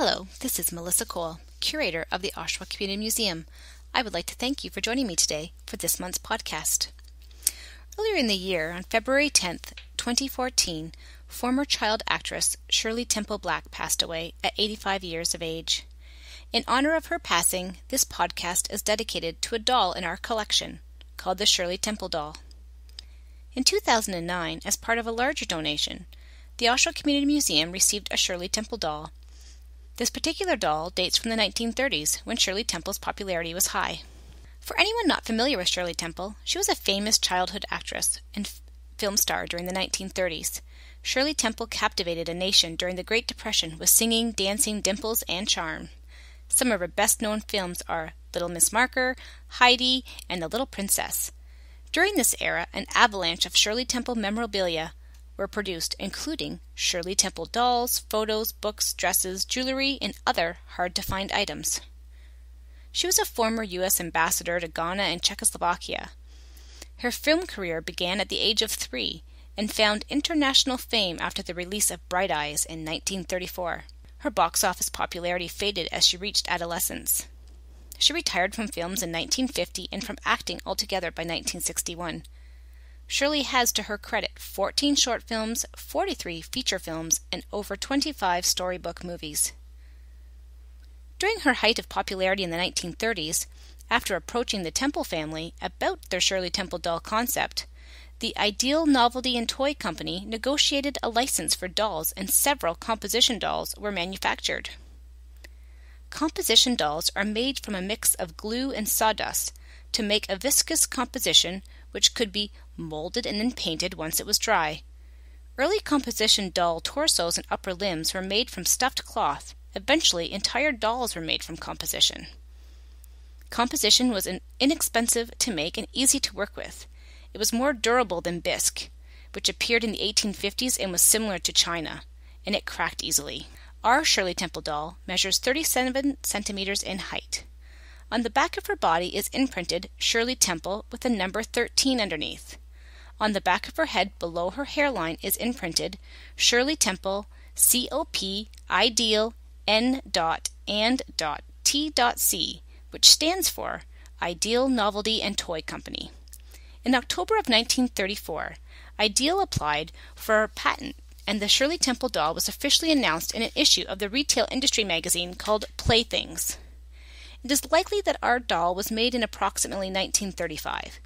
Hello, this is Melissa Cole, curator of the Oshawa Community Museum. I would like to thank you for joining me today for this month's podcast. Earlier in the year, on February 10th, 2014, former child actress Shirley Temple Black passed away at 85 years of age. In honor of her passing, this podcast is dedicated to a doll in our collection called the Shirley Temple doll. In 2009, as part of a larger donation, the Oshawa Community Museum received a Shirley Temple doll. This particular doll dates from the 1930s, when Shirley Temple's popularity was high. For anyone not familiar with Shirley Temple, she was a famous childhood actress and film star during the 1930s. Shirley Temple captivated a nation during the Great Depression with singing, dancing, dimples, and charm. Some of her best-known films are Little Miss Marker, Heidi, and The Little Princess. During this era, an avalanche of Shirley Temple memorabilia were produced, including Shirley Temple dolls, photos, books, dresses, jewelry, and other hard-to-find items. She was a former U.S. ambassador to Ghana and Czechoslovakia. Her film career began at the age of 3 and found international fame after the release of Bright Eyes in 1934. Her box office popularity faded as she reached adolescence. She retired from films in 1950 and from acting altogether by 1961. Shirley has to her credit 14 short films, 43 feature films, and over 25 storybook movies. During her height of popularity in the 1930s, after approaching the Temple family about their Shirley Temple doll concept, the Ideal Novelty and Toy Company negotiated a license for dolls, and several composition dolls were manufactured. Composition dolls are made from a mix of glue and sawdust to make a viscous composition which could be molded and then painted once it was dry. Early composition doll torsos and upper limbs were made from stuffed cloth. Eventually, entire dolls were made from composition. Composition was inexpensive to make and easy to work with. It was more durable than bisque, which appeared in the 1850s and was similar to china, and it cracked easily. Our Shirley Temple doll measures 37 centimeters in height. On the back of her body is imprinted Shirley Temple with the number 13 underneath. On the back of her head below her hairline is imprinted Shirley Temple COP Ideal N. and T.C, which stands for Ideal Novelty and Toy Company. In October of 1934, Ideal applied for a patent, and the Shirley Temple doll was officially announced in an issue of the retail industry magazine called Playthings. It is likely that our doll was made in approximately 1935,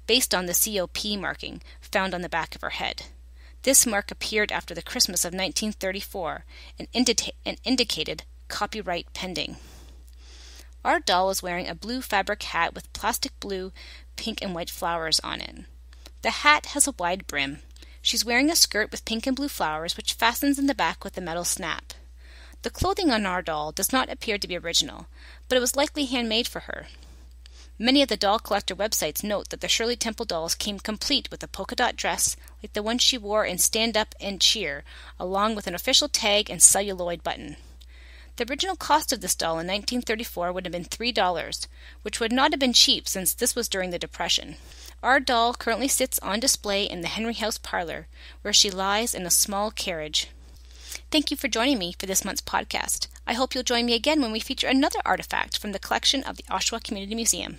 based on the COP marking found on the back of her head. This mark appeared after the Christmas of 1934 and indicated copyright pending. Our doll is wearing a blue fabric hat with plastic blue, pink, and white flowers on it. The hat has a wide brim. She's wearing a skirt with pink and blue flowers which fastens in the back with a metal snap. The clothing on our doll does not appear to be original, but it was likely handmade for her. Many of the doll collector websites note that the Shirley Temple dolls came complete with a polka dot dress like the one she wore in Stand Up and Cheer, along with an official tag and celluloid button. The original cost of this doll in 1934 would have been $3, which would not have been cheap since this was during the Depression. Our doll currently sits on display in the Henry House parlor, where she lies in a small carriage. Thank you for joining me for this month's podcast. I hope you'll join me again when we feature another artifact from the collection of the Oshawa Community Museum.